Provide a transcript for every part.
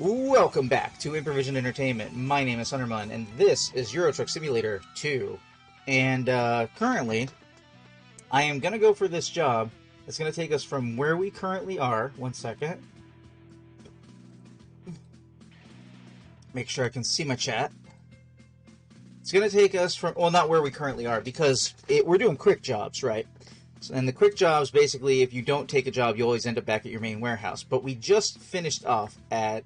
Welcome back to Improvision Entertainment. My name is Hunterman, and this is Euro Truck Simulator 2. And currently, I am going to go for this job. It's going to take us from where we currently are. One second. Make sure I can see my chat. It's going to take us from, well, not where we currently are, because we're doing quick jobs, right? And the quick jobs, basically, if you don't take a job, you always end up back at your main warehouse. But we just finished off at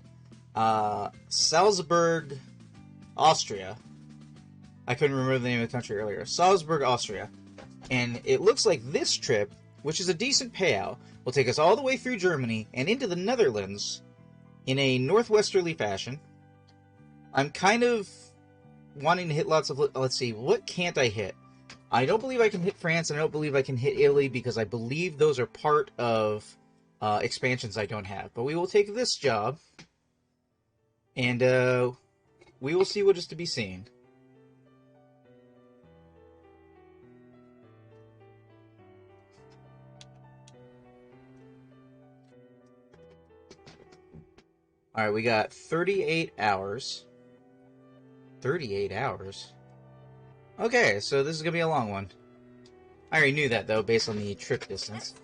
Salzburg, Austria. I couldn't remember the name of the country earlier. Salzburg, Austria. And it looks like this trip, which is a decent payout, will take us all the way through Germany and into the Netherlands in a northwesterly fashion. I'm kind of wanting to hit lots of... Let's see, what can't I hit? I don't believe I can hit France, and I don't believe I can hit Italy, because I believe those are part of expansions I don't have. But we will take this job, and we will see what is to be seen. Alright, we got 38 hours. 38 hours? Okay, so this is going to be a long one. I already knew that, though, based on the trip distance.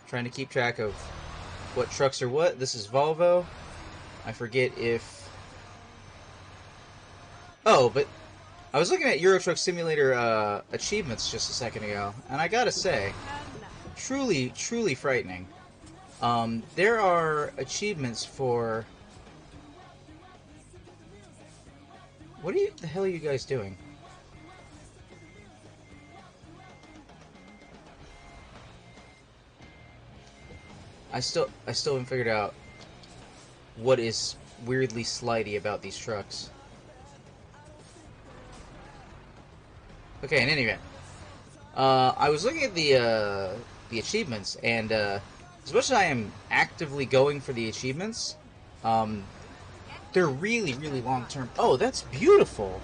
Trying to keep track of what trucks are what. This is Volvo. I forget if... Oh, but I was looking at Euro Truck Simulator achievements just a second ago, and I gotta say, truly, truly frightening. There are achievements for... What the hell are you guys doing? I still haven't figured out what is weirdly slidey about these trucks. Okay, in any event, I was looking at the achievements, and as much as I am actively going for the achievements, they're really, really long term. Oh, that's beautiful!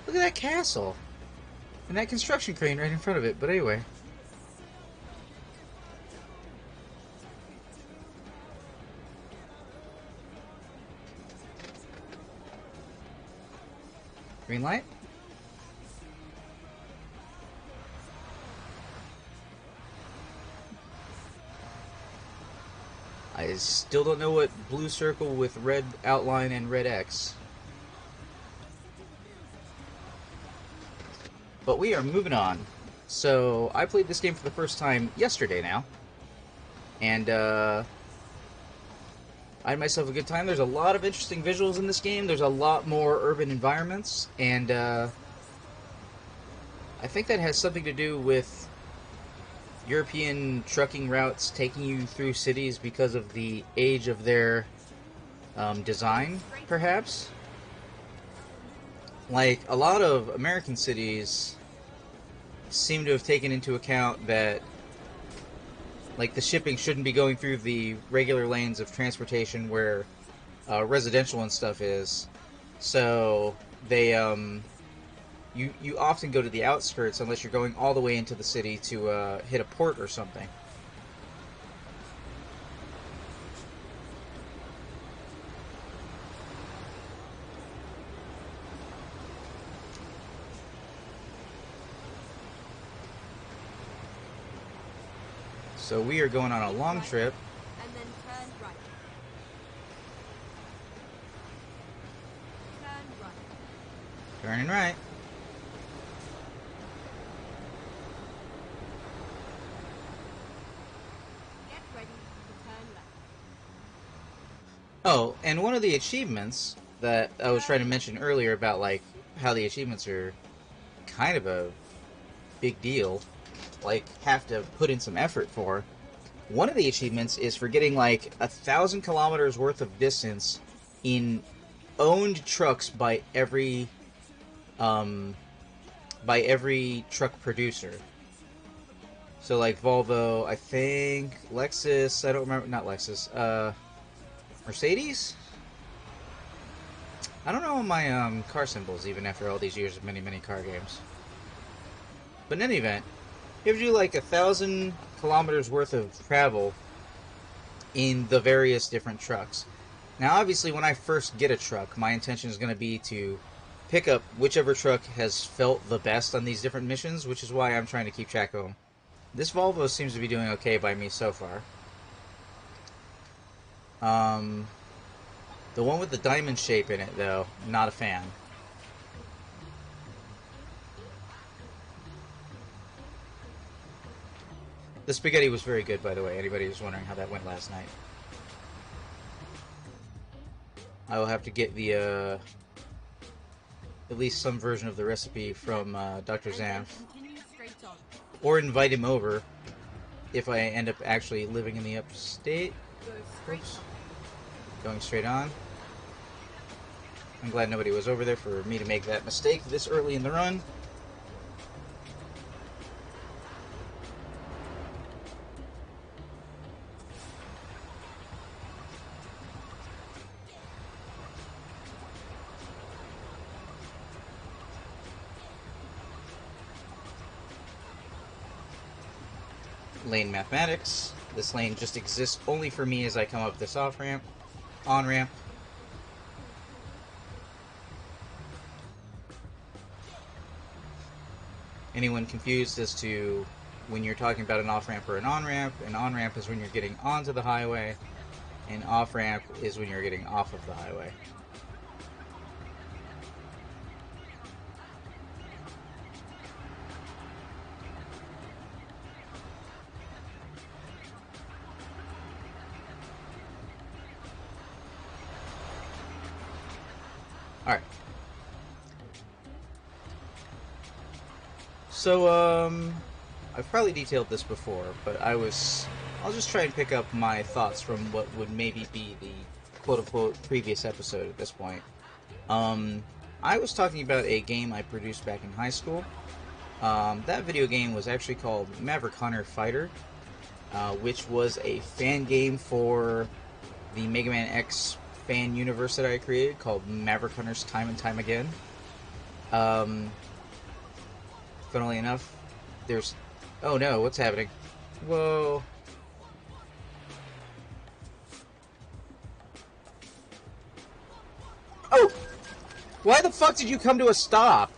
Look at that castle! And that construction crane right in front of it, but anyway. Green light? I still don't know what blue circle with red outline and red X. But we are moving on. So, I played this game for the first time yesterday now. And, I had myself a good time. There's a lot of interesting visuals in this game. There's a lot more urban environments. And, I think that has something to do with European trucking routes taking you through cities because of the age of their design, perhaps. Like, a lot of American cities seem to have taken into account that, like, the shipping shouldn't be going through the regular lanes of transportation where residential and stuff is. So they you often go to the outskirts unless you're going all the way into the city to hit a port or something. So we are going on a long trip. And then turn right. Turn right. Turning right. Get ready to turn left. Oh, and one of the achievements that I was trying to mention earlier about, like, how the achievements are kind of a big deal, like, have to put in some effort for. One of the achievements is for getting, like, 1,000 kilometers worth of distance in owned trucks by every truck producer. So, like, Volvo, I think, Lexus, I don't remember, not Lexus, Mercedes? I don't know my car symbols even after all these years of many, many car games. But in any event, You have to do like 1,000 kilometers worth of travel in the various different trucks. Now, obviously, when I first get a truck, my intention is going to be to pick up whichever truck has felt the best on these different missions, which is why I'm trying to keep track of them. This Volvo seems to be doing okay by me so far. The one with the diamond shape in it, though, not a fan. The spaghetti was very good, by the way. Anybody who's wondering how that went last night. I will have to get the, at least some version of the recipe from Dr. Zanf. Continue straight on. Or invite him over if I end up actually living in the upstate. Go straight Oops. on. Going straight on. I'm glad nobody was over there for me to make that mistake this early in the run. Lane mathematics. This lane just exists only for me as I come up this off-ramp, on-ramp. Anyone confused as to when you're talking about an off-ramp or an on-ramp is when you're getting onto the highway, and off-ramp is when you're getting off of the highway. Alright. So, I've probably detailed this before, but I'll just try and pick up my thoughts from what would maybe be the quote-unquote previous episode at this point. I was talking about a game I produced back in high school. That video game was actually called Maverick Hunter Fighter, which was a fan game for the Mega Man X fan universe that I created called Maverick Hunters Time and Time Again. Funnily enough, there's... Oh no, what's happening? Whoa. Oh! Why the fuck did you come to a stop?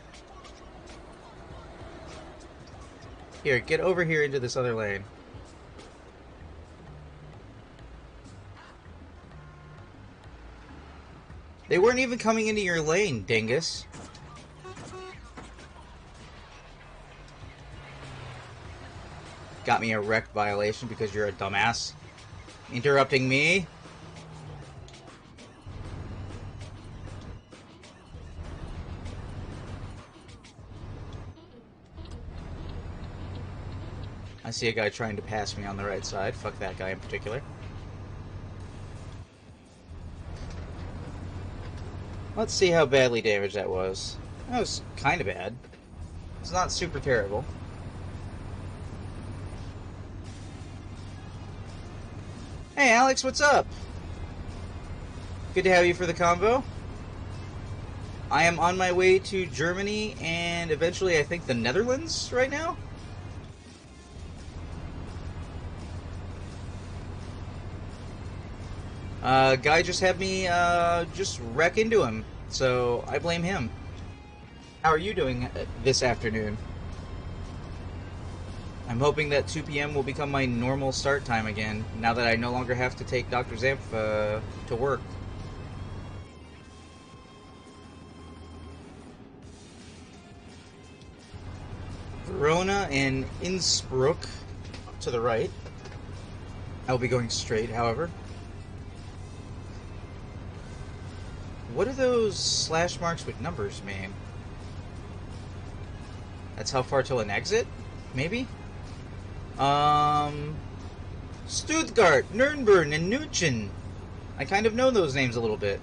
Here, get over here into this other lane. They weren't even coming into your lane, dingus. Got me a wreck violation because you're a dumbass. Interrupting me. I see a guy trying to pass me on the right side. Fuck that guy in particular. Let's see how badly damaged that was. That was kind of bad. It's not super terrible. Hey Alex, what's up? Good to have you for the convo. I am on my way to Germany and eventually I think the Netherlands right now. Guy just had me just wreck into him, so I blame him. How are you doing this afternoon? I'm hoping that 2 p.m. will become my normal start time again, now that I no longer have to take Dr. Zanf to work. Verona and Innsbruck to the right. I will be going straight, however. What do those slash marks with numbers mean? That's how far till an exit? Maybe? Stuttgart, Nürnberg, and Nüchen. I kind of know those names a little bit.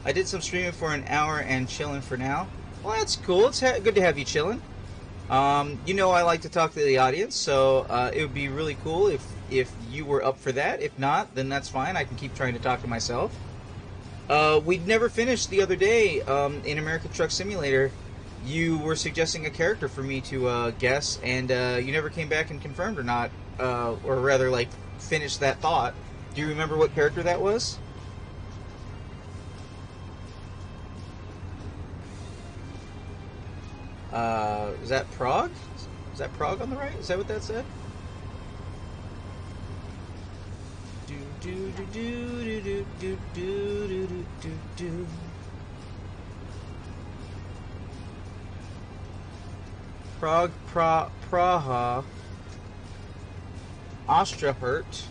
I did some streaming for an hour and chilling for now. Well, that's cool. It's good to have you chilling. You know I like to talk to the audience, so it would be really cool if you were up for that. If not, then that's fine. I can keep trying to talk to myself. We'd never finished the other day in American Truck Simulator. You were suggesting a character for me to guess, and you never came back and confirmed or not, or rather, like, finished that thought. Do you remember what character that was? Is that Prague? Is that Prague on the right? Is that what that said? Do do do do do do do do do do do. Praha, Ostrahurt.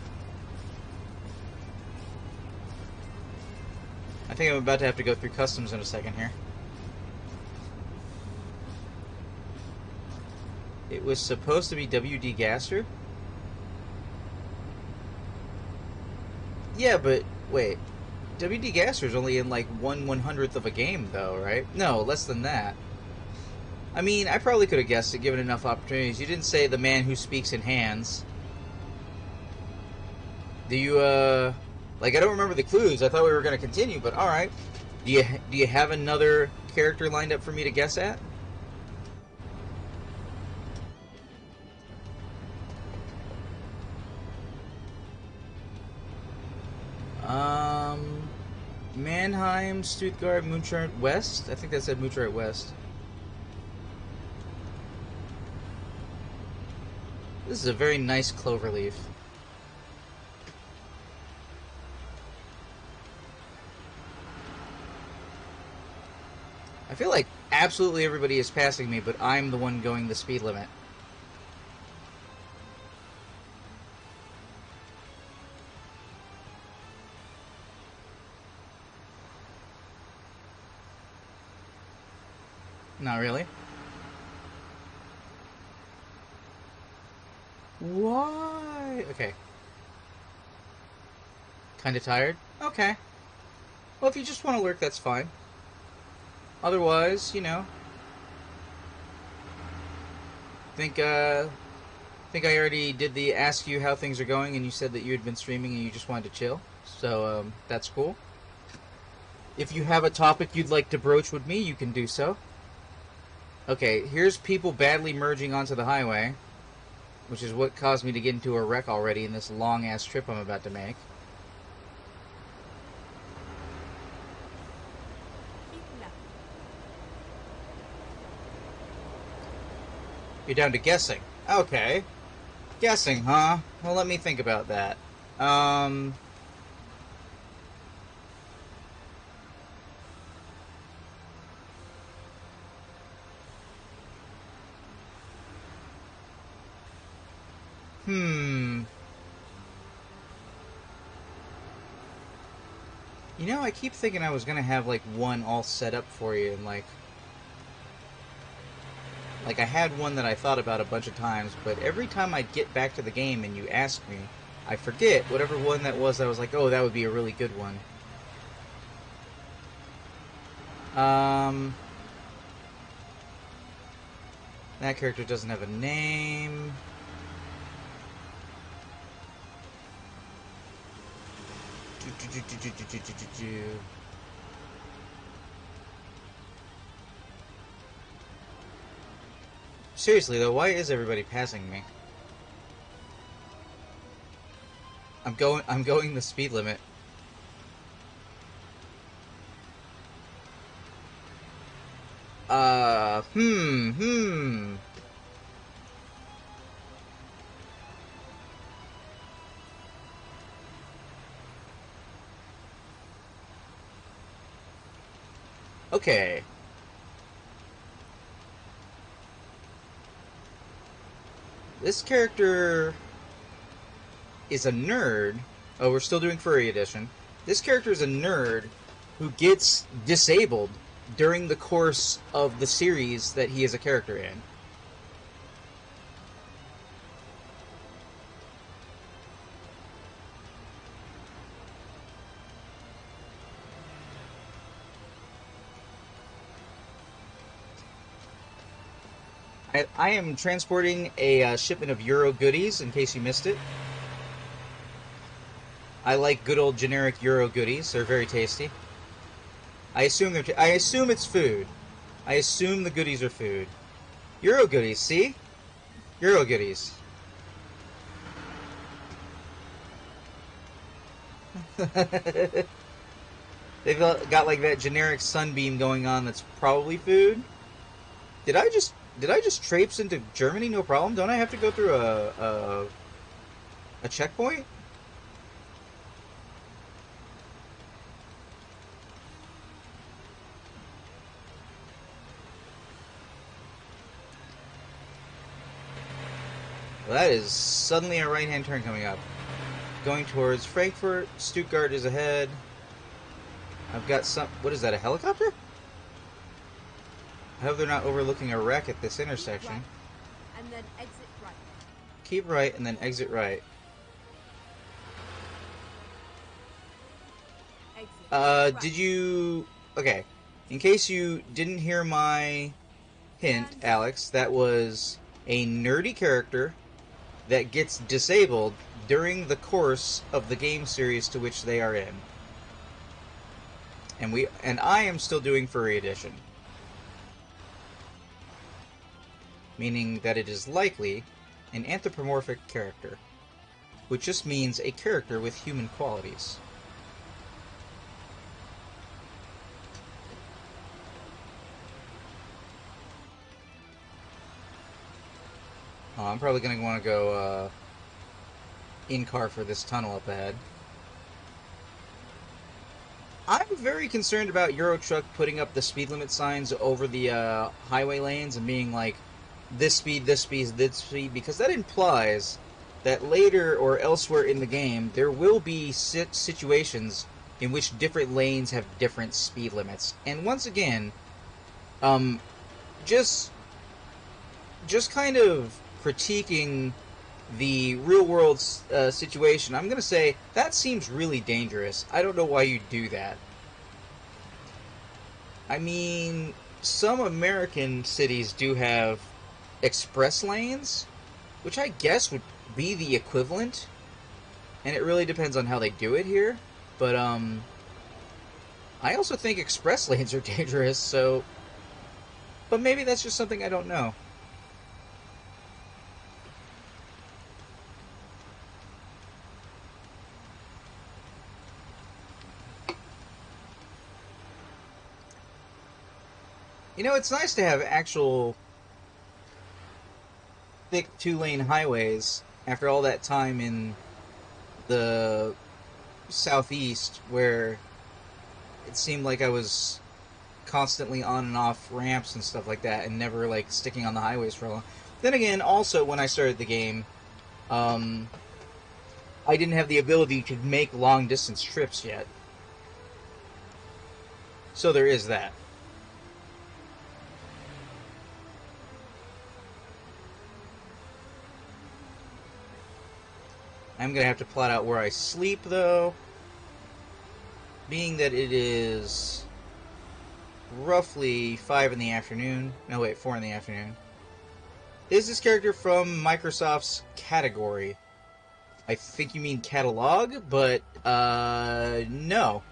I think I'm about to have to go through customs in a second here. It was supposed to be W.D. Gasser? Yeah, but wait. W.D. Gasser's only in like 1/100th of a game, though, right? No, less than that. I mean, I probably could have guessed it given enough opportunities. You didn't say the man who speaks in hands. Do you, like, I don't remember the clues. I thought we were going to continue, but alright. Do you have another character lined up for me to guess at? Mannheim, Stuttgart, München West? I think that said München West. This is a very nice cloverleaf. I feel like absolutely everybody is passing me, but I'm the one going the speed limit. Not really. Why? Okay. Kinda tired? Okay. Well, if you just want to lurk, that's fine. Otherwise, you know. Think I already did the ask you how things are going, and you said that you had been streaming and you just wanted to chill. So, that's cool. If you have a topic you'd like to broach with me, you can do so. Okay, here's people badly merging onto the highway, which is what caused me to get into a wreck already in this long-ass trip I'm about to make. You're down to guessing. Okay. Guessing, huh? Well, let me think about that. You know, I keep thinking I was gonna have, like, one all set up for you, and, like, I had one that I thought about a bunch of times, but every time I get back to the game and you ask me, I forget whatever one that was. I was like, oh, that would be a really good one. That character doesn't have a name. Seriously though, why is everybody passing me? I'm going the speed limit. Okay. This character is a nerd. Oh, we're still doing Furry Edition. This character is a nerd who gets disabled during the course of the series that he is a character in. I am transporting a shipment of Euro goodies, in case you missed it. I like good old generic Euro goodies. They're very tasty. I assume they're. I assume it's food. I assume the goodies are food. Euro goodies, see? Euro goodies. They've got like that generic sunbeam going on that's probably food. Did I just traipse into Germany no problem? Don't I have to go through a checkpoint? Well, that is suddenly a right-hand turn coming up. Going towards Frankfurt. Stuttgart is ahead. I've got some... What is that, a helicopter? I hope they're not overlooking a wreck at this intersection. Right. And then exit right. Keep right and then exit right. Exit right. Did you... Okay. In case you didn't hear my hint, Alex, that was a nerdy character that gets disabled during the course of the game series to which they are in. And I am still doing Furry Edition. Meaning that it is likely an anthropomorphic character, which just means a character with human qualities. I'm probably going to want to go in-car for this tunnel up ahead. I'm very concerned about Euro Truck putting up the speed limit signs over the highway lanes and being like, this speed, this speed, this speed, because that implies that later or elsewhere in the game there will be situations in which different lanes have different speed limits. And once again, just kind of critiquing the real-world situation, I'm going to say that seems really dangerous. I don't know why you do that. I mean, some American cities do have express lanes, which I guess would be the equivalent, and it really depends on how they do it here. But I also think express lanes are dangerous, so... But maybe that's just something I don't know. You know, it's nice to have actual thick two-lane highways after all that time in the southeast where it seemed like I was constantly on and off ramps and stuff like that and never like sticking on the highways for long. Then again, also when I started the game, I didn't have the ability to make long distance trips yet. So there is that. I'm going to have to plot out where I sleep, though. Being that it is roughly 5 in the afternoon. No, wait, 4 in the afternoon. Is this character from Microsoft's category? I think you mean catalog, but, no.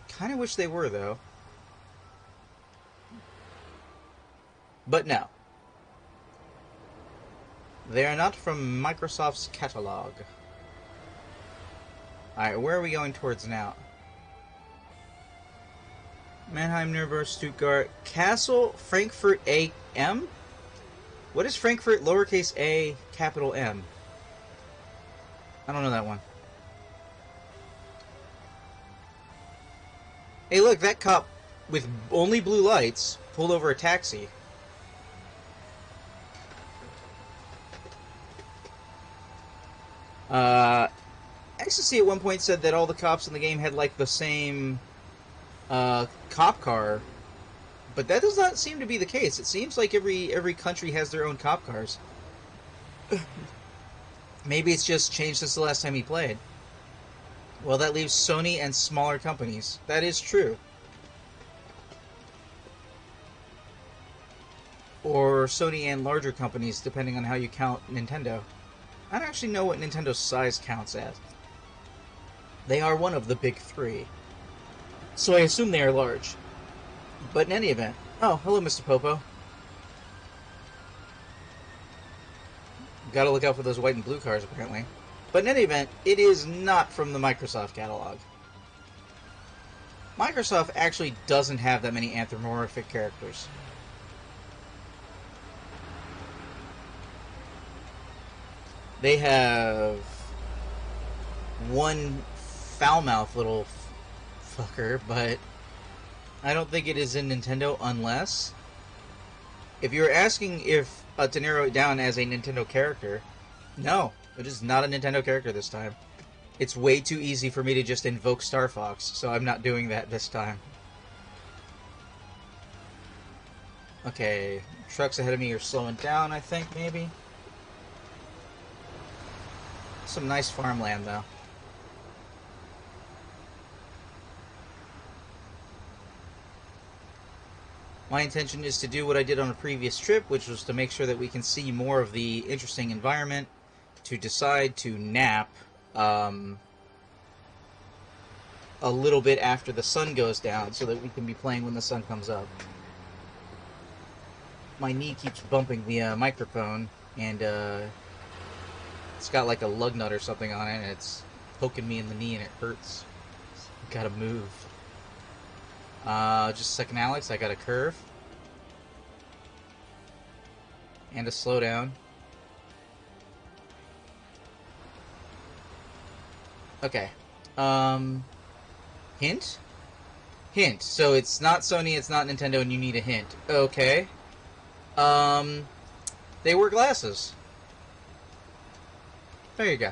Kind of wish they were, though. But no. They are not from Microsoft's catalog. Alright, where are we going towards now? Mannheim, Nuremberg, Stuttgart, Kassel, Frankfurt AM? What is Frankfurt lowercase a, capital M? I don't know that one. Hey look, that cop with only blue lights pulled over a taxi. Ecstasy at one point said that all the cops in the game had like the same cop car, but that does not seem to be the case. It seems like every country has their own cop cars. Maybe it's just changed since the last time he played. Well, that leaves Sony and smaller companies. That is true. Or Sony and larger companies, depending on how you count Nintendo. I don't actually know what Nintendo's size counts as. They are one of the big three. so I assume they are large. But in any event... Oh, hello, Mr. Popo. Gotta look out for those white and blue cars, apparently. But in any event, it is not from the Microsoft catalog. Microsoft actually doesn't have that many anthropomorphic characters. They have one foul-mouthed little fucker, but I don't think it is in Nintendo unless... If you're asking if to narrow it down as a Nintendo character, no, it is not a Nintendo character this time. It's way too easy for me to just invoke Star Fox, so I'm not doing that this time. Okay, trucks ahead of me are slowing down, I think, maybe. Some nice farmland, though. My intention is to do what I did on a previous trip, which was to make sure that we can see more of the interesting environment, to decide to nap a little bit after the sun goes down so that we can be playing when the sun comes up. My knee keeps bumping the microphone, and it's got like a lug nut or something on it, and it's poking me in the knee and it hurts. Gotta move. Just a second, Alex. I got a curve. And a slowdown. Okay. Hint? Hint. So it's not Sony, it's not Nintendo, and you need a hint. Okay. They wear glasses. There you go.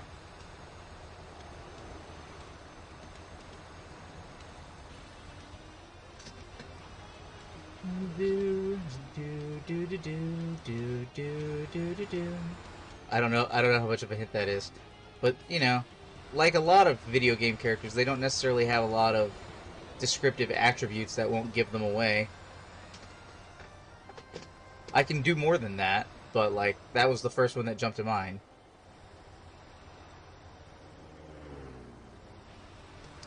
I don't know how much of a hint that is. But, you know, like a lot of video game characters, they don't necessarily have a lot of descriptive attributes that won't give them away. I can do more than that, but, like, that was the first one that jumped to mind.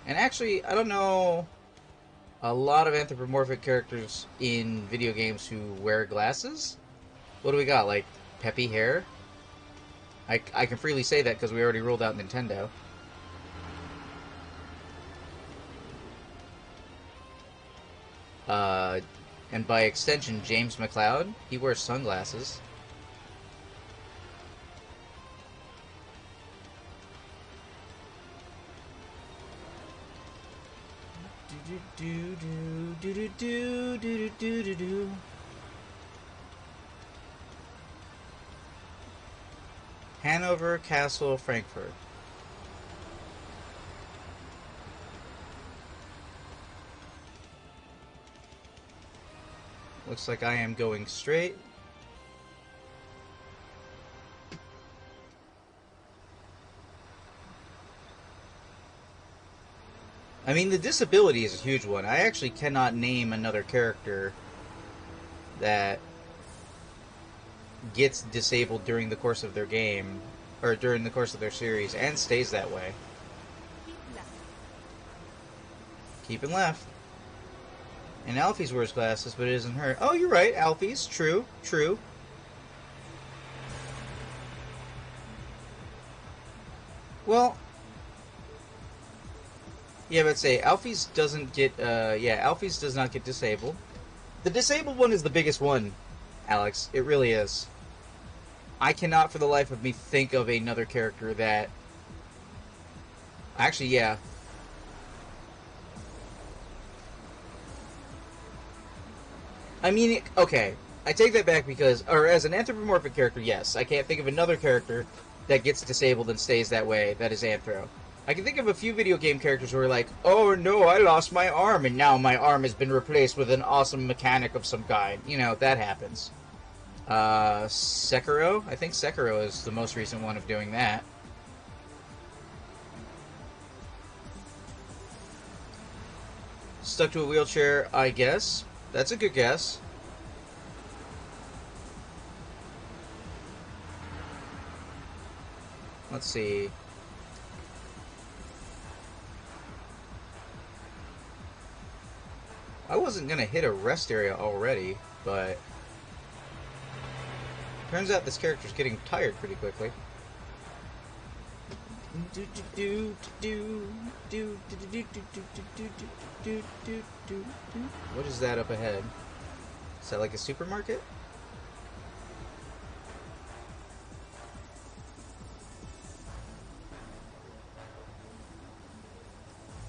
And actually, I don't know a lot of anthropomorphic characters in video games who wear glasses. What do we got? Like, peppy hair? I can freely say that because we already ruled out Nintendo. And by extension, James McCloud. He wears sunglasses. Hanover Castle, Frankfurt. Looks like I am going straight. I mean, the disability is a huge one. I actually cannot name another character that gets disabled during the course of their game, or during the course of their series, and stays that way. Keeping left. And Alfie's wears glasses, but it isn't her. Oh, you're right, Alfie's. True, true. Well, yeah, but say, Alfie's doesn't get, yeah, Alfie's does not get disabled. The disabled one is the biggest one, Alex. It really is. I cannot for the life of me think of another character that... Actually, yeah. I mean, okay, I take that back because, or as an anthropomorphic character, yes, I can't think of another character that gets disabled and stays that way that is anthro. I can think of a few video game characters who are like, oh no, I lost my arm and now my arm has been replaced with an awesome mechanic of some kind. You know, that happens. Sekiro? I think Sekiro is the most recent one of doing that. Stuck to a wheelchair, I guess. That's a good guess. Let's see. I wasn't gonna hit a rest area already, but turns out this character's getting tired pretty quickly. What is that up ahead? Is that like a supermarket?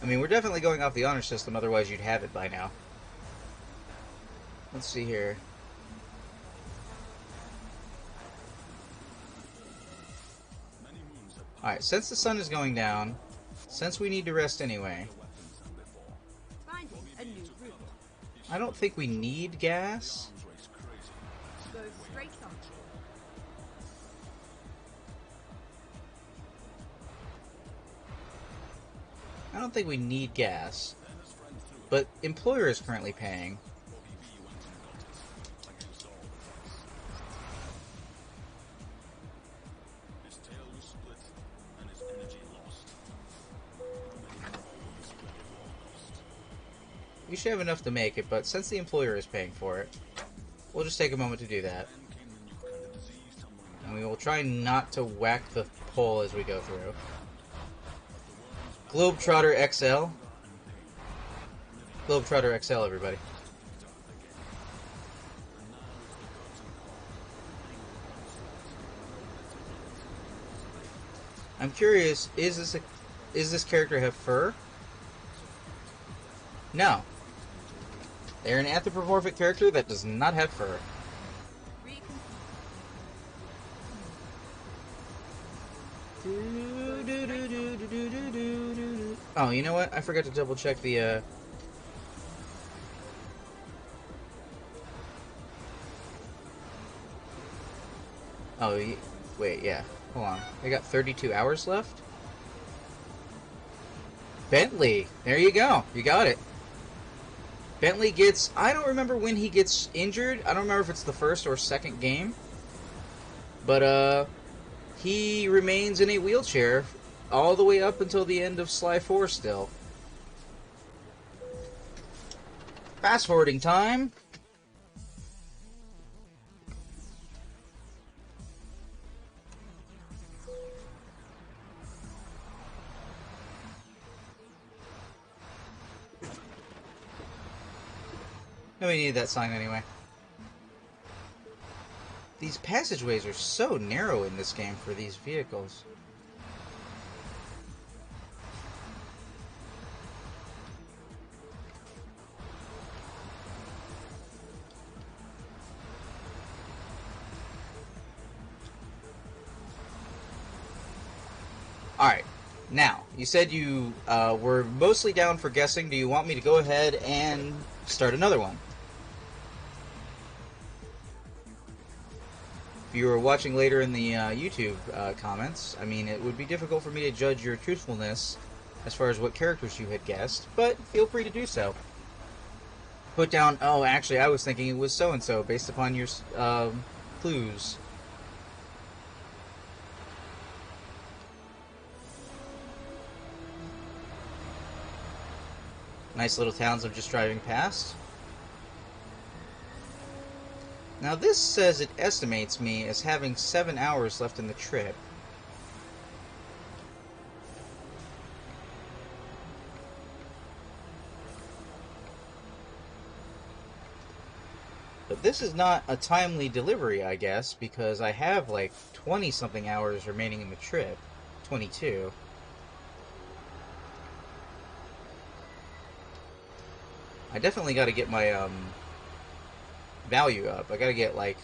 I mean, we're definitely going off the honor system, otherwise you'd have it by now. Let's see here. Alright, since the sun is going down, since we need to rest anyway, Finding a new route. I don't think we need gas. Go straight on. I don't think we need gas. But employer is currently paying. We should have enough to make it, but since the employer is paying for it, we'll just take a moment to do that. And we will try not to whack the pole as we go through. Globetrotter XL. Globetrotter XL, everybody. I'm curious, is this character have fur? No. They're an anthropomorphic character that does not have fur. Oh, you know what? I forgot to double check the, Oh, wait, yeah. Hold on. I got 32 hours left? Bentley! There you go. You got it. Bentley gets... I don't remember when he gets injured. I don't remember if it's the first or second game. But, he remains in a wheelchair all the way up until the end of Sly 4 still. Fast forwarding time. Nobody needed that sign anyway. These passageways are so narrow in this game for these vehicles. Alright, now, you said you were mostly down for guessing. Do you want me to go ahead and start another one? If you were watching later in the YouTube comments, I mean, it would be difficult for me to judge your truthfulness as far as what characters you had guessed, but feel free to do so. Put down, oh, actually, I was thinking it was so-and-so, based upon your clues. Nice little towns I'm just driving past. Now this says it estimates me as having 7 hours left in the trip. But this is not a timely delivery, I guess, because I have like 20-something hours remaining in the trip. 22. I definitely got to get my value up. I got to get like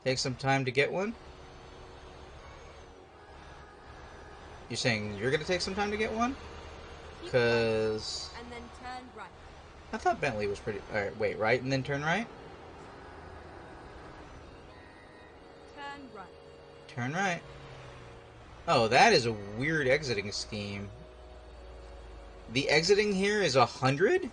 take some time to get one. You're saying you're gonna take some time to get one? Because And then turn right. I thought Bentley was pretty. All right, wait, right, and then turn right. Turn right. Turn right. Oh, that is a weird exiting scheme. The exiting here is 100?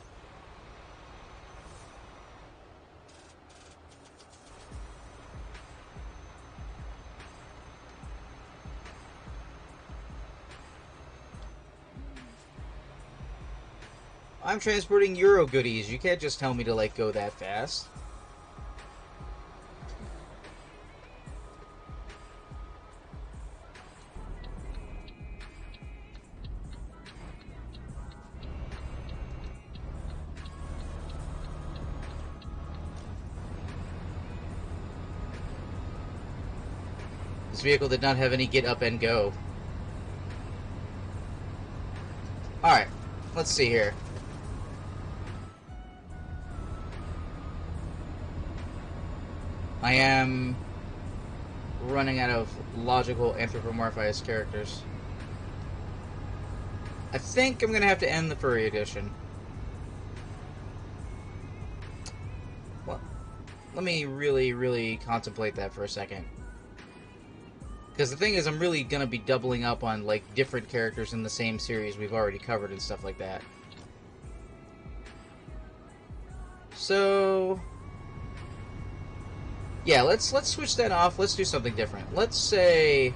I'm transporting Euro goodies. You can't just tell me to, like, go that fast. This vehicle did not have any get up and go. Alright, let's see here. I am running out of logical anthropomorphized characters. I think I'm gonna have to end the furry edition. Well, let me really contemplate that for a second. Because the thing is, I'm really going to be doubling up on, like, different characters in the same series we've already covered and stuff like that. So... yeah, let's switch that off. Let's do something different. Let's say...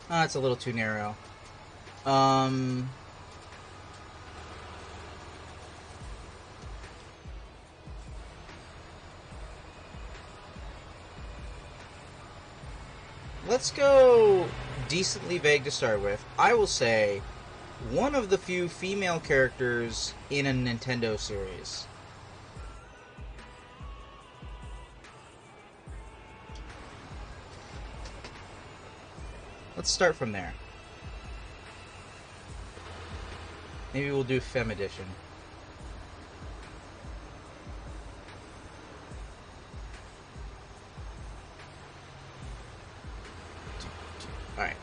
ah, it's a little too narrow. Let's go decently vague to start with. I will say one of the few female characters in a Nintendo series. Let's start from there. Maybe we'll do Femme Edition. Alright.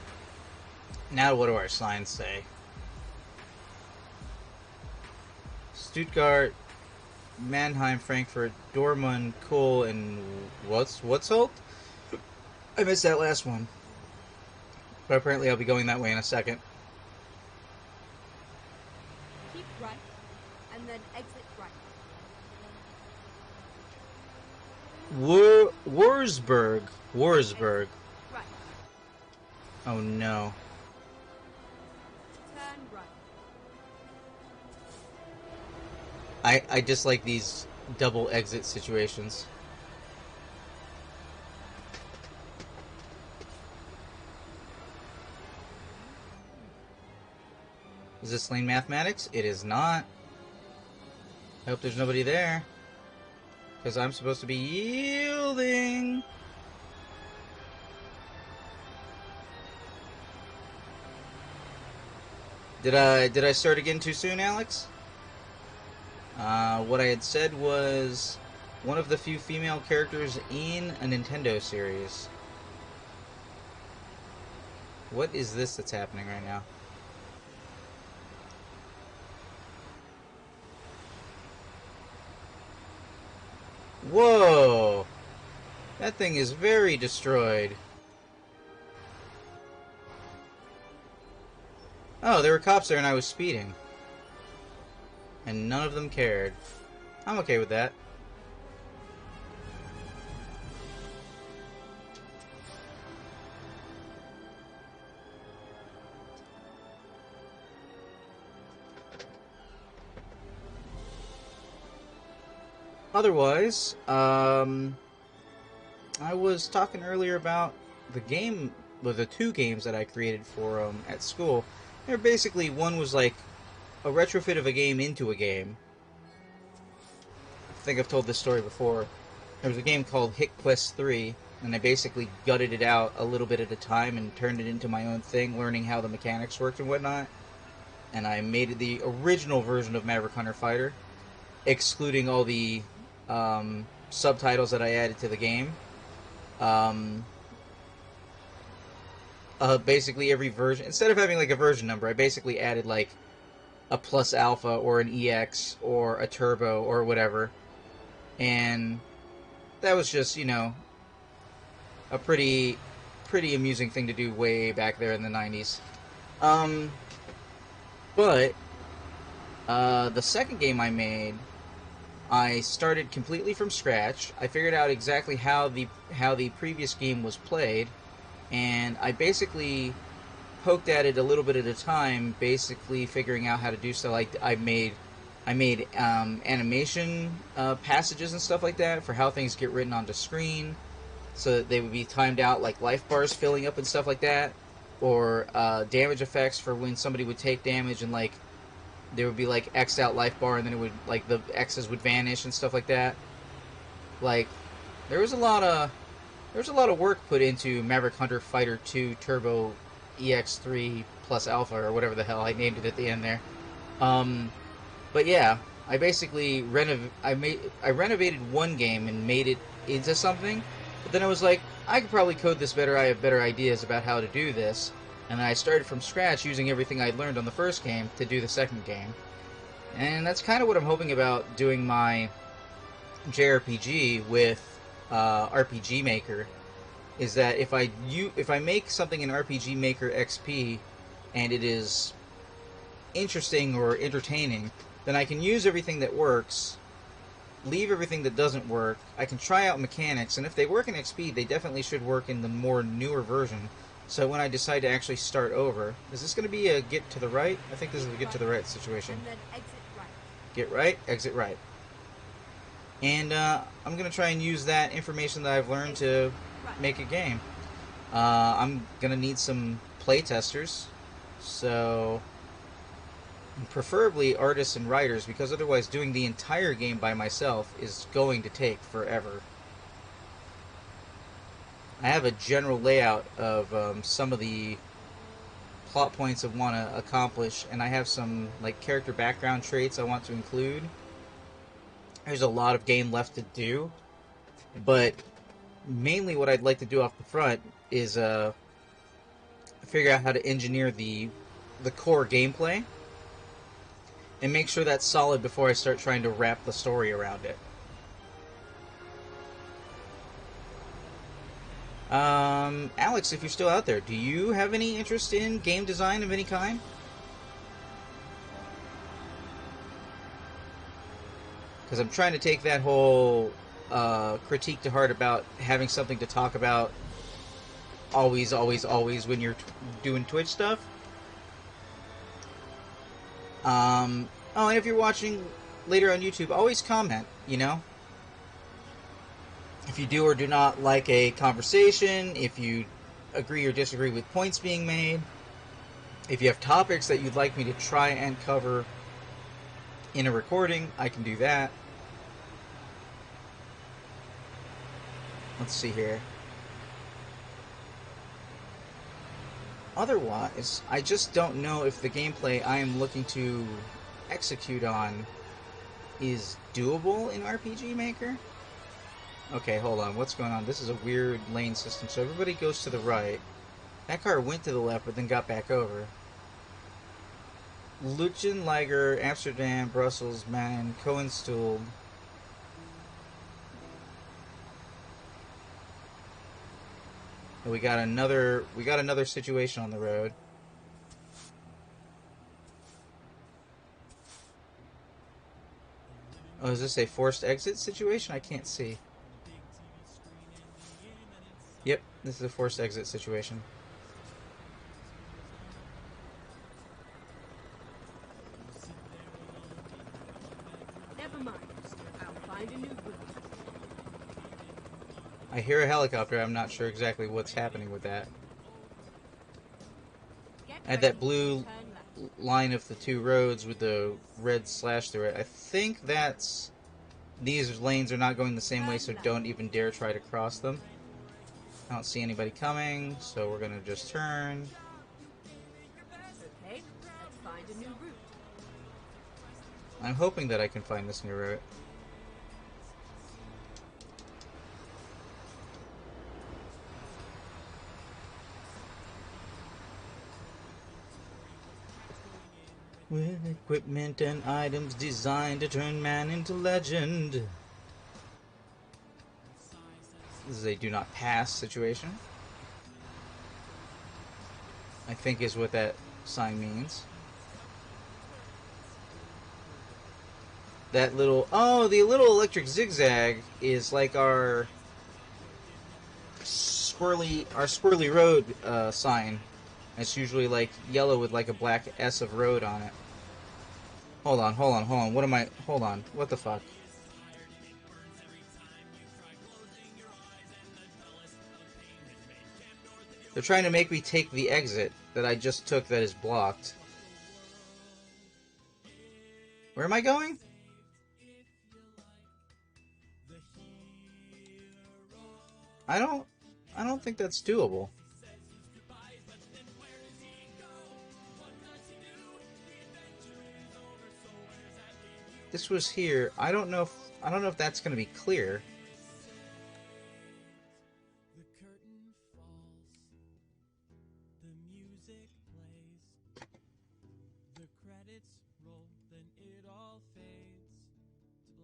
Now what do our signs say? Stuttgart, Mannheim, Frankfurt, Dortmund, Kohl, and Whatzolt? I missed that last one. But apparently I'll be going that way in a second. Keep right, and then exit right. Wurzburg. Right. Oh no. Turn right. I dislike these double exit situations. Is this lane mathematics? It is not. I hope there's nobody there. Because I'm supposed to be yielding. Did I start again too soon, Alex? What I had said was one of the few female characters in a Nintendo series. What is this that's happening right now? Whoa! That thing is very destroyed. Oh, there were cops there and I was speeding. And none of them cared. I'm okay with that. Otherwise, I was talking earlier about the game, well, the two games that I created for at school. They're basically, one was like a retrofit of a game into a game. I think I've told this story before. There was a game called Hit Quest 3, and I basically gutted it out a little bit at a time and turned it into my own thing, learning how the mechanics worked and whatnot. And I made it the original version of Maverick Hunter Fighter, excluding all the subtitles that I added to the game. Basically every version, instead of having like a version number, I basically added like a plus alpha or an EX or a turbo or whatever. And that was just, you know, a pretty amusing thing to do way back there in the 90s. But the second game I made, I started completely from scratch. I figured out exactly how the previous game was played, and I basically poked at it a little bit at a time, basically figuring out how to do so. Like I made animation passages and stuff like that for how things get written onto screen, so that they would be timed out, like life bars filling up and stuff like that, or damage effects for when somebody would take damage and like there would be like X'd out life bar and then it would like the X's would vanish and stuff like that. Like there was a lot of work put into Maverick Hunter Fighter 2 Turbo EX3 plus Alpha or whatever the hell I named it at the end there. But yeah, I basically I renovated one game and made it into something. But then I was like, I could probably code this better. I have better ideas about how to do this. And I started from scratch using everything I learned on the first game to do the second game. And that's kind of what I'm hoping about doing my JRPG with RPG Maker. Is that if I make something in RPG Maker XP and it is interesting or entertaining, then I can use everything that works, leave everything that doesn't work. I can try out mechanics, and if they work in XP, they definitely should work in the more newer version. So when I decide to actually start over, is this going to be a get to the right? I think this is a get to the right situation. And then exit right. Get right, exit right. And I'm going to try and use that information that I've learned to make a game. I'm going to need some playtesters, so preferably artists and writers, because otherwise doing the entire game by myself is going to take forever. I have a general layout of some of the plot points I want to accomplish, and I have some like character background traits I want to include. There's a lot of game left to do, but mainly what I'd like to do off the front is figure out how to engineer the core gameplay and make sure that's solid before I start trying to wrap the story around it. Alex, if you're still out there, do you have any interest in game design of any kind? Because I'm trying to take that whole critique to heart about having something to talk about always when you're doing Twitch stuff. Oh, and if you're watching later on YouTube, always comment, you know? If you do or do not like a conversation, if you agree or disagree with points being made, if you have topics that you'd like me to try and cover in a recording, I can do that. Let's see here. Otherwise, I just don't know if the gameplay I am looking to execute on is doable in RPG Maker. Okay, hold on. What's going on? This is a weird lane system. So everybody goes to the right. That car went to the left, but then got back over. Luchen, Liger, Amsterdam, Brussels, Man, Cohenstool. We got another situation on the road. Oh, is this a forced exit situation? I can't see. Yep, this is a forced exit situation. Never mind. I'll find a new route. I hear a helicopter. I'm not sure exactly what's happening with that. At that blue line of the two roads with the red slash through it, I think that's... These lanes are not going the same way, so don't even dare try to cross them. I don't see anybody coming, so we're gonna just turn. Okay, let's find a new route. I'm hoping that I can find this new route. With equipment and items designed to turn man into legend. This is a do not pass situation, I think is what that sign means. That little... Oh, the little electric zigzag is like our squirrely road sign. It's usually like yellow with like a black S of road on it. Hold on. What am I? Hold on. What the fuck? They're trying to make me take the exit that I just took that is blocked. Where am I going? I don't think that's doable. This was here. I don't know if that's going to be clear.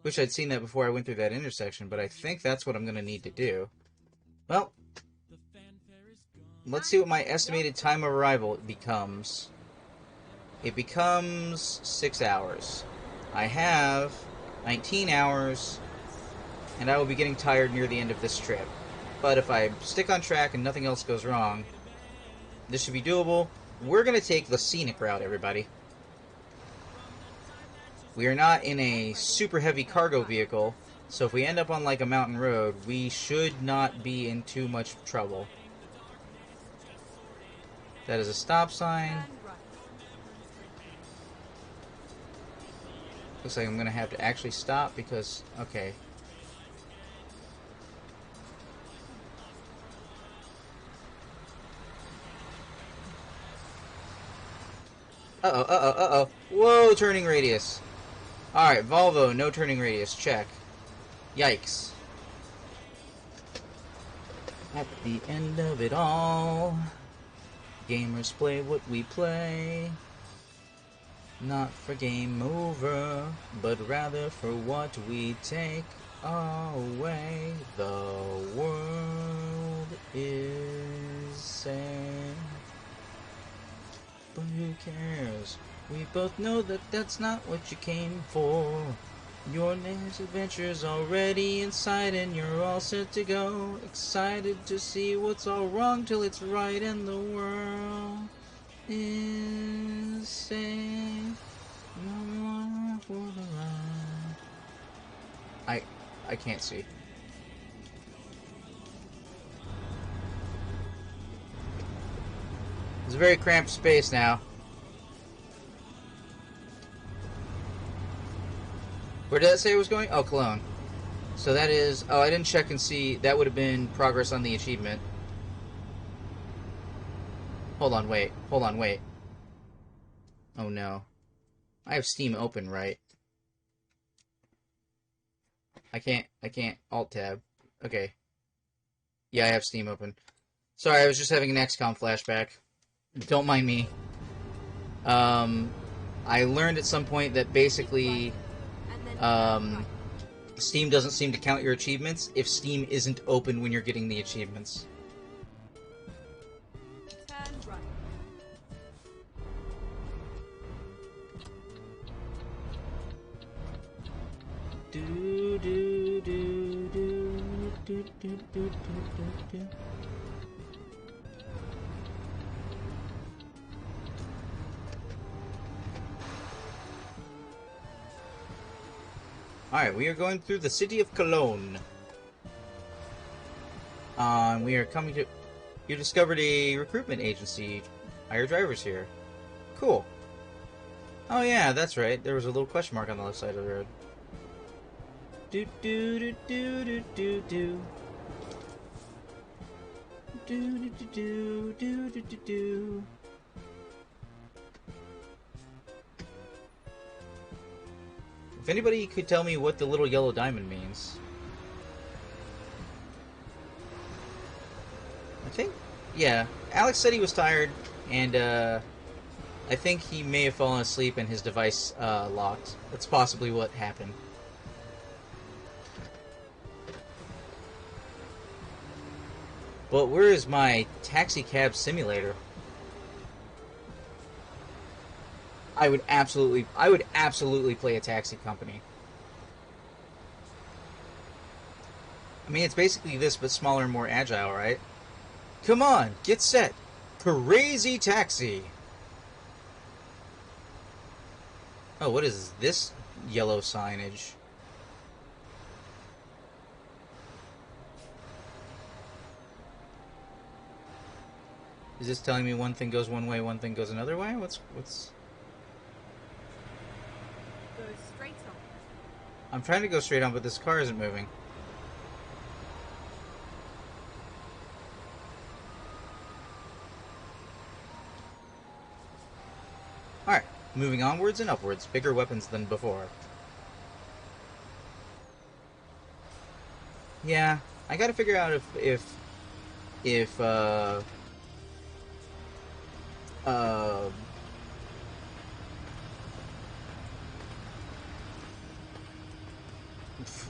Wish I'd seen that before I went through that intersection, but I think that's what I'm going to need to do. Well, let's see what my estimated time of arrival becomes. It becomes 6 hours. I have 19 hours, and I will be getting tired near the end of this trip. But if I stick on track and nothing else goes wrong, this should be doable. We're going to take the scenic route, everybody. We are not in a super heavy cargo vehicle, so if we end up on like a mountain road, we should not be in too much trouble. That is a stop sign. Looks like I'm going to have to actually stop because, okay. Uh-oh. Whoa, turning radius. Alright, Volvo, no turning radius, check. Yikes. At the end of it all, gamers play what we play. Not for game over, but rather for what we take away. The world is sad, but who cares? We both know that that's not what you came for. Your next adventure's already inside and you're all set to go. Excited to see what's all wrong till it's right and the world is safe. For the ride. I can't see. It's a very cramped space now. Where did that say it was going? Oh, Cologne. So that is... Oh, I didn't check and see. That would have been progress on the achievement. Hold on, wait. Oh, no. I have Steam open, right? I can't Alt-Tab. Okay. Yeah, I have Steam open. Sorry, I was just having an XCOM flashback. Don't mind me. I learned at some point that basically... Steam doesn't seem to count your achievements if Steam isn't open when you're getting the achievements. Alright, we are going through the city of Cologne. We are coming to... You discovered a recruitment agency. Hire drivers here. Cool. Oh yeah, that's right. There was a little question mark on the left side of the road. Do do do do do do do. Do do do do do do do. If anybody could tell me what the little yellow diamond means. I think, yeah. Alex said he was tired, and I think he may have fallen asleep and his device locked. That's possibly what happened. But where is my taxi cab simulator? I would absolutely play a taxi company. I mean, it's basically this, but smaller and more agile, right? Come on, get set. Crazy taxi. Oh, what is this yellow signage? Is this telling me one thing goes one way, one thing goes another way? What's... Go straight on. I'm trying to go straight on, but this car isn't moving. Alright, moving onwards and upwards. Bigger weapons than before. Yeah, I gotta figure out if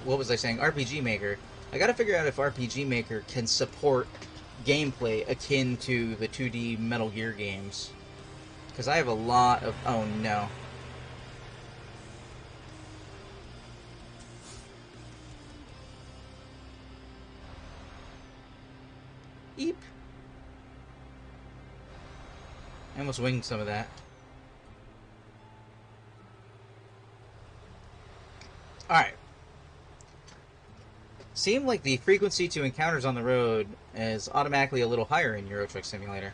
what was I saying? RPG Maker. I gotta figure out if RPG Maker can support gameplay akin to the 2D Metal Gear games. Because I have a lot of... Oh, no. Eep. I almost winged some of that. Alright. Seemed like the frequency to encounters on the road is automatically a little higher in Euro Truck Simulator.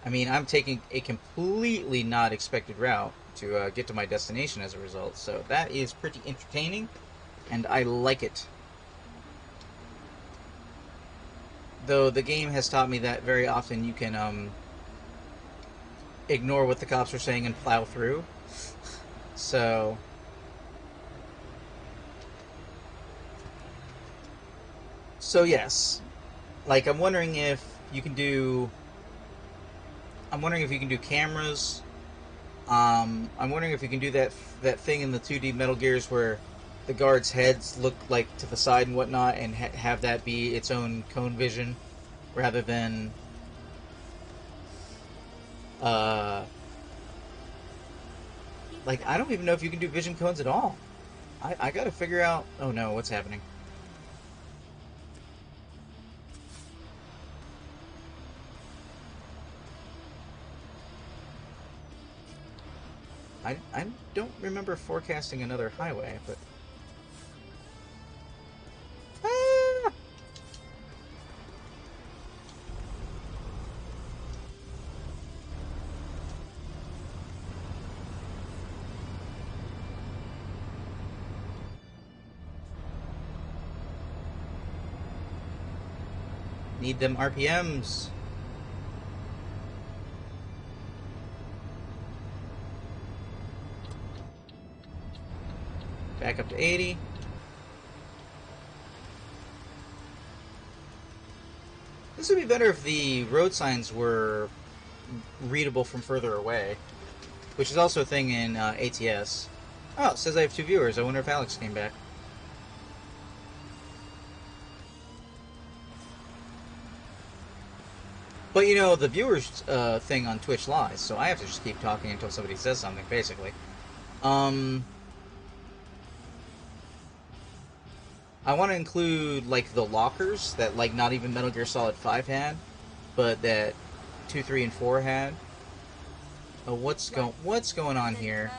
I mean, I'm taking a completely not expected route to get to my destination as a result, so that is pretty entertaining, and I like it. Though the game has taught me that very often you can ignore what the cops are saying and plow through. So... So yes. Like, I'm wondering if you can do... I'm wondering if you can do cameras. I'm wondering if you can do that thing in the 2D Metal Gears where the guards' heads look like to the side and whatnot, and have that be its own cone vision, rather than like, I don't even know if you can do vision cones at all. I gotta figure out... Oh no, what's happening? I don't remember forecasting another highway, but... Ah! Need them RPMs. Back up to 80. This would be better if the road signs were readable from further away, which is also a thing in ATS. Oh, it says I have 2 viewers. I wonder if Alex came back. But, you know, the viewers thing on Twitch lies, so I have to just keep talking until somebody says something, basically. I want to include, like, the lockers that, like, not even Metal Gear Solid 5 had, but that 2, 3, and 4 had. Oh, what's going on here?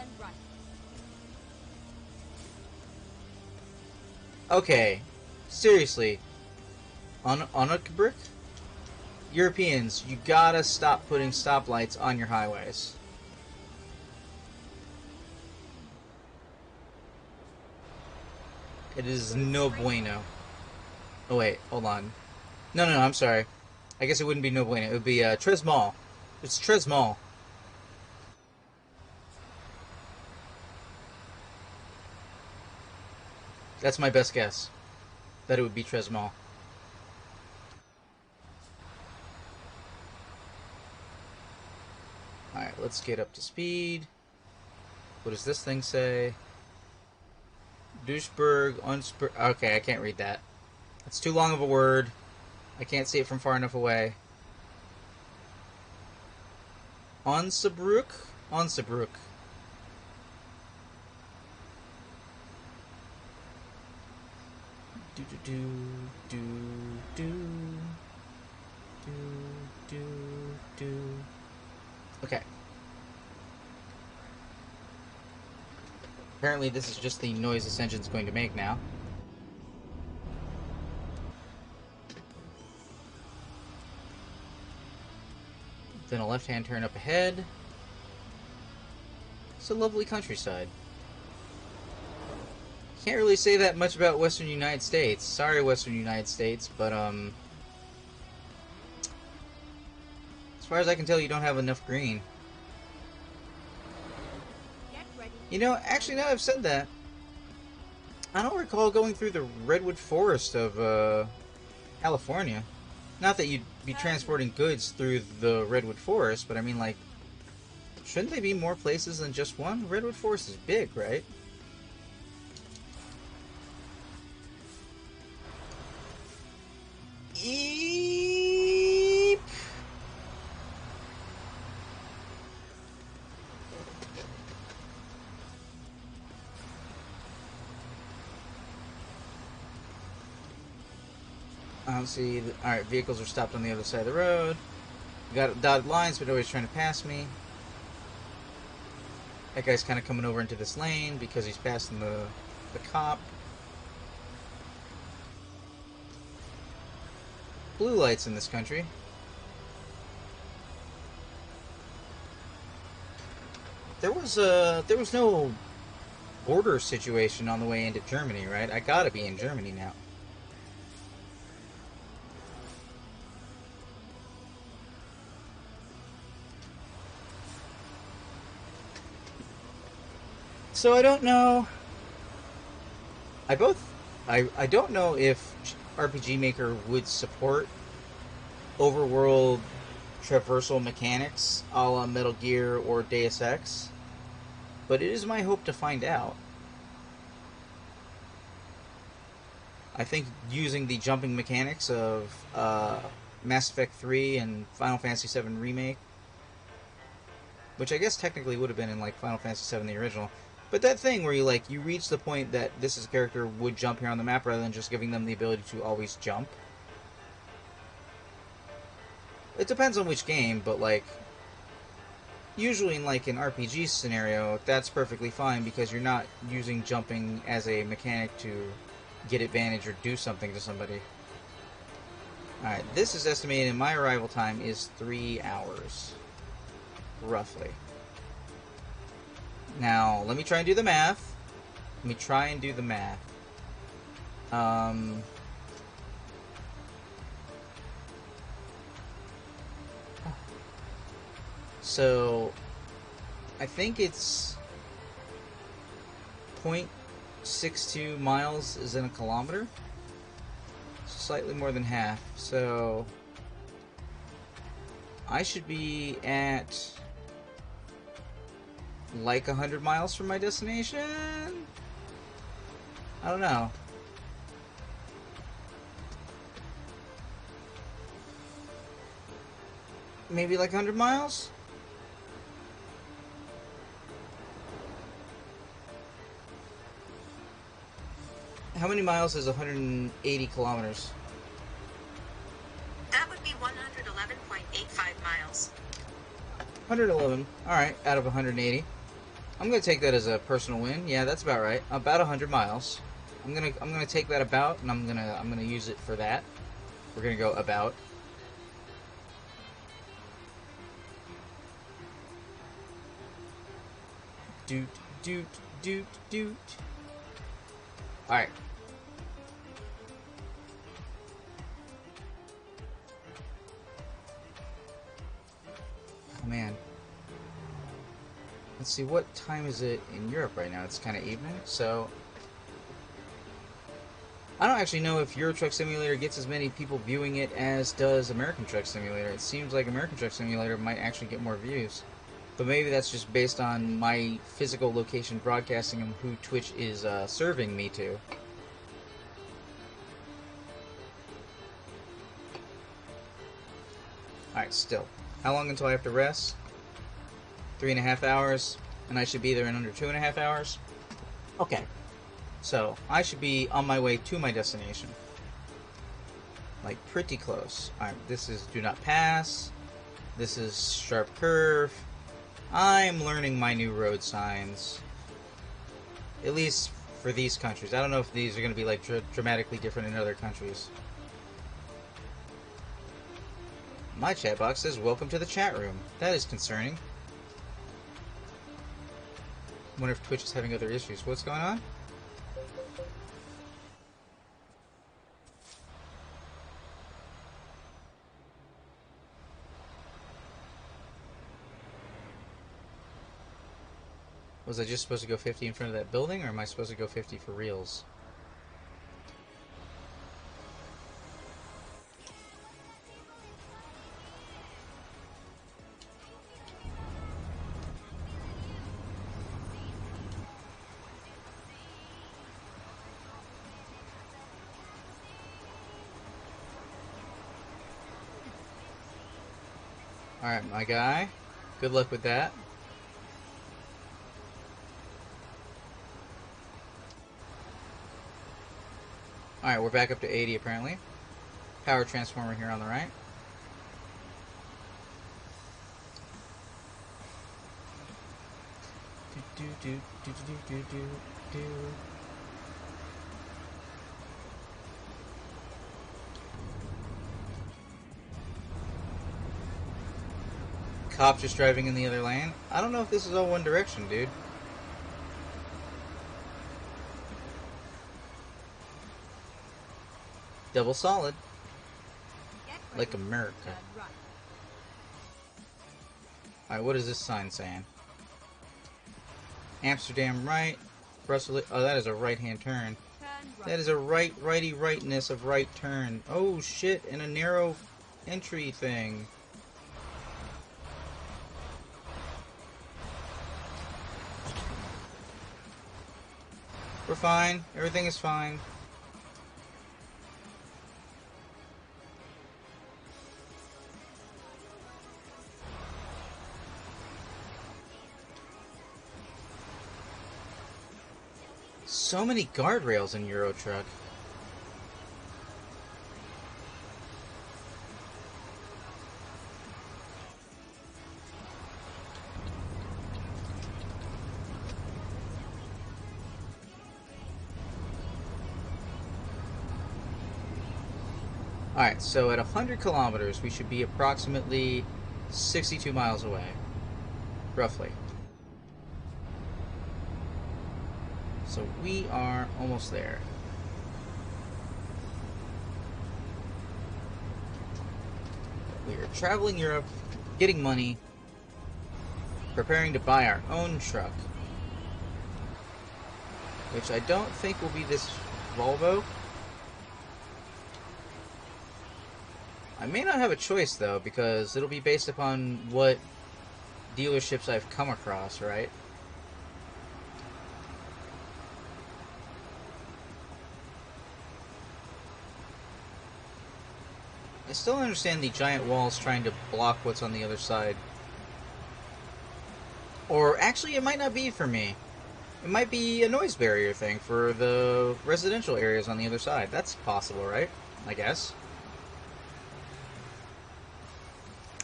Okay, seriously, on a brick? Europeans, you gotta stop putting stoplights on your highways. It is no bueno. Oh wait, hold on. No, I'm sorry. I guess it wouldn't be no bueno. It would be Tres Mall. It's Tres Mall. That's my best guess. That it would be Tres Mall. Alright, let's get up to speed. What does this thing say? Duisburg, Unspur... Okay, I can't read that. It's too long of a word. I can't see it from far enough away. Onsebruck? Onsebruck. Do do do do do do do. Okay. Apparently this is just the noise this engine's going to make now. Then a left-hand turn up ahead. It's a lovely countryside. Can't really say that much about Western United States. Sorry, Western United States, but, as far as I can tell, you don't have enough green. Get ready. You know, actually, now I've said that, I don't recall going through the redwood forest of, California. Not that you'd be transporting goods through the redwood forest, but I mean, like, shouldn't they be more places than just one? Redwood forest is big, right? Eep. Let's see. Alright, vehicles are stopped on the other side of the road. Got dotted lines, but always trying to pass me. That guy's kind of coming over into this lane because he's passing the cop. Blue lights in this country. There was no border situation on the way into Germany, right? I gotta be in Germany now. So I don't know. I don't know if RPG Maker would support overworld traversal mechanics a la Metal Gear or Deus Ex, but it is my hope to find out. I think using the jumping mechanics of Mass Effect 3 and Final Fantasy VII Remake, which I guess technically would have been in like Final Fantasy VII the original, but that thing where you reach the point that this is a character would jump here on the map rather than just giving them the ability to always jump. It depends on which game, but like usually in like an RPG scenario, that's perfectly fine because you're not using jumping as a mechanic to get advantage or do something to somebody. Alright, this is estimated, my arrival time is 3 hours. Roughly. Now, let me try and do the math. So, I think it's 0.62 miles is in a kilometer. Slightly more than half. So, I should be at like 100 miles from my destination? I don't know. Maybe like 100 miles? How many miles is 180 kilometers? That would be 111.85 miles. 111. Alright, out of 180. I'm gonna take that as a personal win. Yeah, that's about right. About 100 miles. I'm gonna take that about, and I'm gonna use it for that. We're gonna go about. Doot doot doot doot. All right. Oh man. Let's see, what time is it in Europe right now? It's kind of evening, so I don't actually know if Euro Truck Simulator gets as many people viewing it as does American Truck Simulator. It seems like American Truck Simulator might actually get more views. But maybe that's just based on my physical location broadcasting and who Twitch is serving me to. Alright, still. How long until I have to rest? 3.5 hours, and I should be there in under 2.5 hours? Okay. So, I should be on my way to my destination. Like, pretty close. Alright, this is do not pass. This is sharp curve. I'm learning my new road signs. At least for these countries. I don't know if these are going to be like dramatically different in other countries. My chat box says, welcome to the chat room. That is concerning. Wonder if Twitch is having other issues. What's going on? Was I just supposed to go 50 in front of that building, or am I supposed to go 50 for reals? Alright, my guy. Good luck with that. Alright, we're back up to 80 apparently. Power transformer here on the right. Cop just driving in the other lane. I don't know if this is all one direction, dude. Double solid. Like America. Alright, what is this sign saying? Amsterdam right. Brussels. Oh, that is a right-hand turn. That is a righty rightness of right turn. Oh shit, and a narrow entry thing. We're fine. Everything is fine. So many guardrails in Euro Truck. Alright, so at 100 kilometers, we should be approximately 62 miles away. Roughly. So we are almost there. We are traveling Europe, getting money, preparing to buy our own truck. Which I don't think will be this Volvo. I may not have a choice though, because it'll be based upon what dealerships I've come across, right? I still don't understand the giant walls trying to block what's on the other side. Or actually, it might not be for me. It might be a noise barrier thing for the residential areas on the other side. That's possible, right? I guess.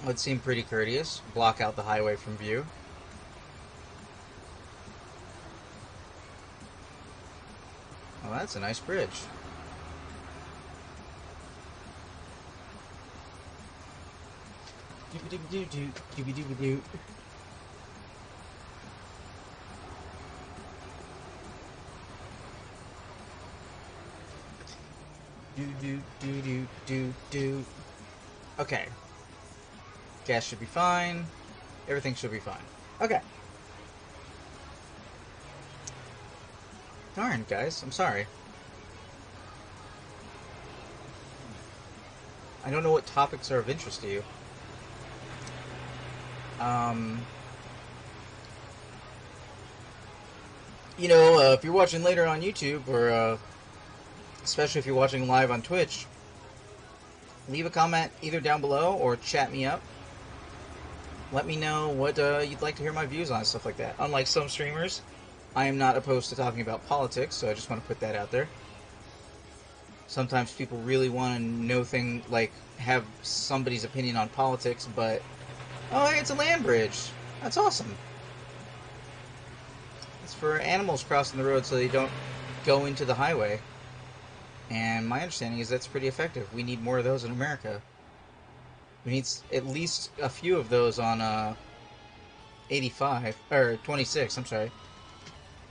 Would seem pretty courteous. Block out the highway from view. Oh, that's a nice bridge. Doobie-doobie-doo-doo, doobie-doobie-doo. Do-do-do-do-do-do. Okay. Gas should be fine. Everything should be fine. Okay. Darn, guys. I'm sorry. I don't know what topics are of interest to you. You know, if you're watching later on YouTube, or especially if you're watching live on Twitch, leave a comment either down below or chat me up. Let me know what you'd like to hear my views on, stuff like that. Unlike some streamers I am not opposed to talking about politics, so I just want to put that out there. Sometimes people really want to know have somebody's opinion on politics, but oh, hey, it's a land bridge. That's awesome. It's for animals crossing the road so they don't go into the highway. And my understanding is that's pretty effective. We need more of those in America. We need at least a few of those on 85 or 26. I'm sorry.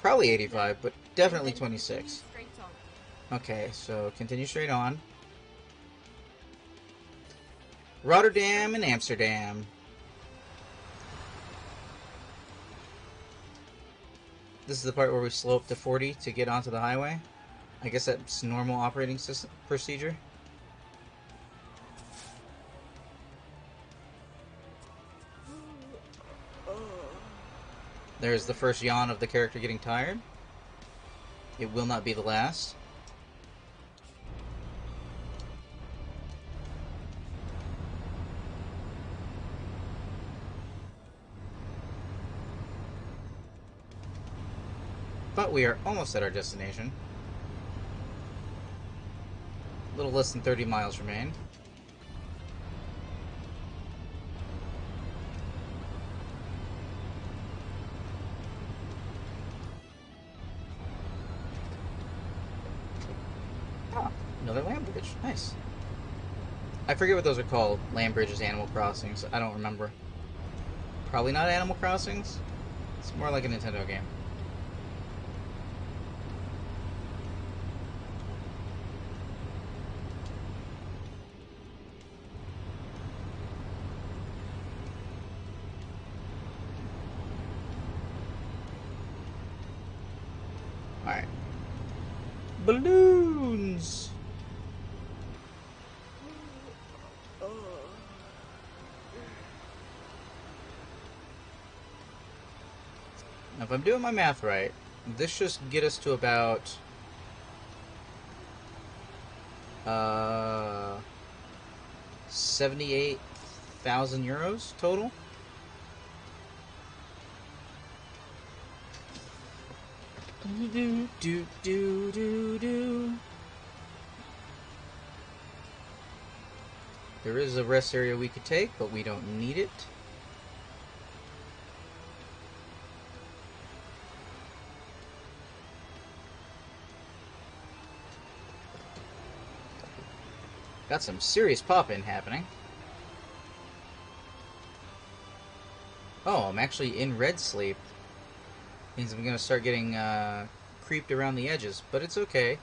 Probably 85, but definitely 26. Okay, so continue straight on. Rotterdam and Amsterdam. This is the part where we slow up to 40 to get onto the highway. I guess that's normal operating procedure. There's the first yawn of the character getting tired. It will not be the last. But we are almost at our destination. A little less than 30 miles remain. Ah, another land bridge. Nice. I forget what those are called. Land bridges, Animal Crossings. I don't remember. Probably not Animal Crossings. It's more like a Nintendo game. Alright. Balloons! Now, if I'm doing my math right, this should get us to about 78,000 euros total. Do, do, do, do, do. There is a rest area we could take, but we don't need it. Got some serious pop-in happening. Oh, I'm actually in red sleep. Means I'm gonna start getting creeped around the edges, but it's okay.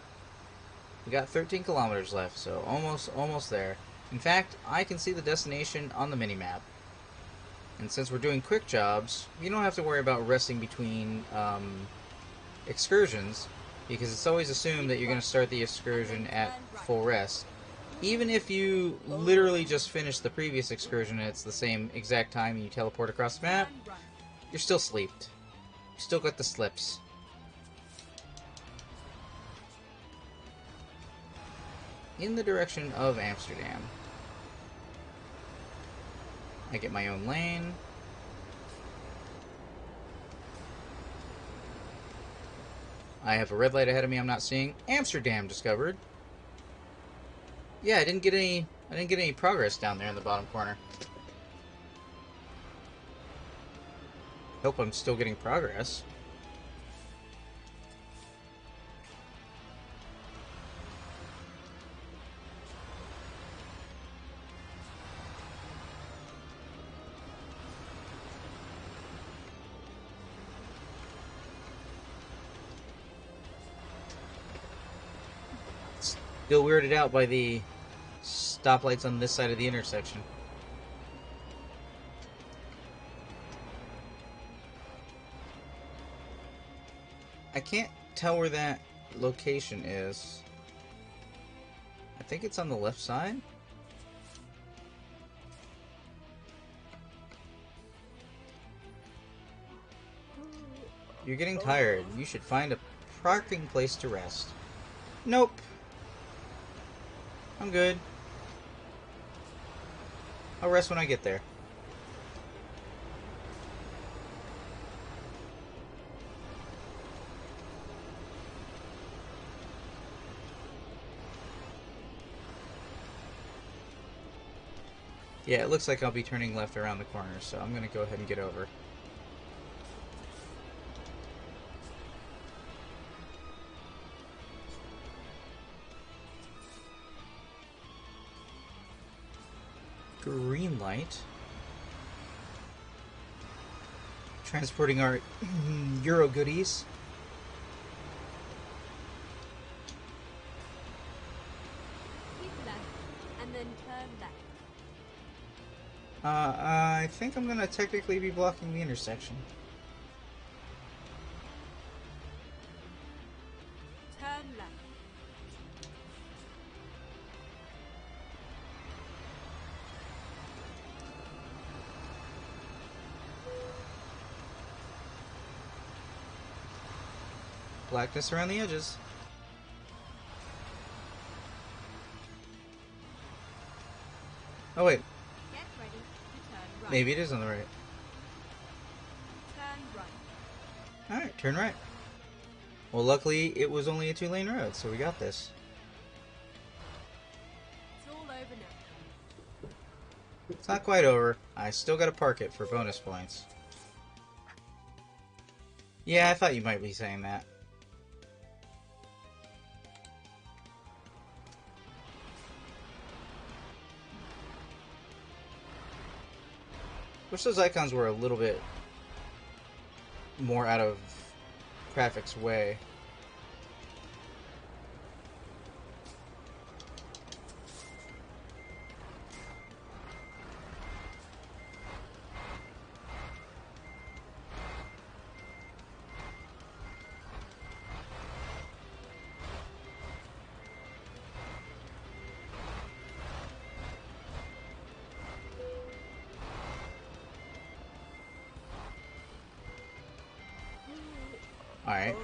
We got 13 kilometers left, so almost there. In fact, I can see the destination on the minimap. And since we're doing quick jobs, you don't have to worry about resting between excursions, because it's always assumed that you're going to start the excursion at full rest. Even if you literally just finished the previous excursion and it's the same exact time and you teleport across the map, you're still sleeped. You still got the slips. In the direction of Amsterdam. I get my own lane. I have a red light ahead of me I'm not seeing. Amsterdam discovered. Yeah, I didn't get any progress down there in the bottom corner. Hope I'm still getting progress. Still weirded out by the stoplights on this side of the intersection. I can't tell where that location is. I think it's on the left side. You're getting tired. You should find a parking place to rest. Nope. I'm good. I'll rest when I get there. Yeah, it looks like I'll be turning left around the corner, so I'm gonna go ahead and get over. Green light. Transporting our Euro goodies. Keep left, and then turn left. I think I'm gonna technically be blocking the intersection. Turn left. Blackness around the edges. Oh wait, Get ready to turn right. maybe it is on the right. Turn right. Alright, turn right. Well, luckily it was only a 2-lane road, so we got this. It's all over now. It's not quite over. I still gotta park it for bonus points. Yeah, I thought you might be saying that. Wish those icons were a little bit more out of traffic's way. Alright.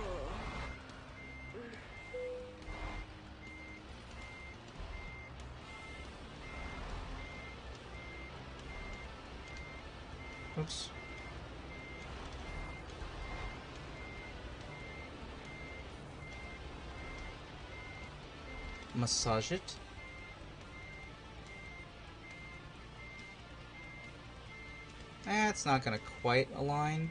Oops. Massage it. It's not gonna quite align.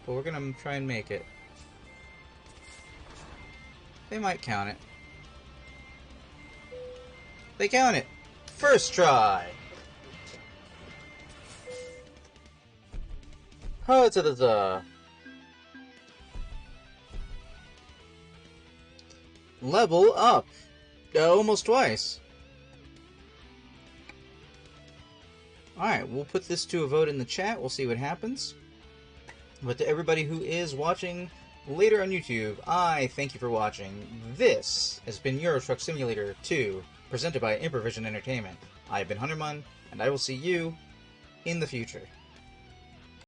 But we're gonna try and make it. They might count it. They count it! First try! Ha-ta-ta-ta! Level up! Almost twice. Alright, we'll put this to a vote in the chat. We'll see what happens. But to everybody who is watching later on YouTube, I thank you for watching. This has been Euro Truck Simulator 2, presented by Improvision Entertainment. I have been Hunterman, and I will see you in the future.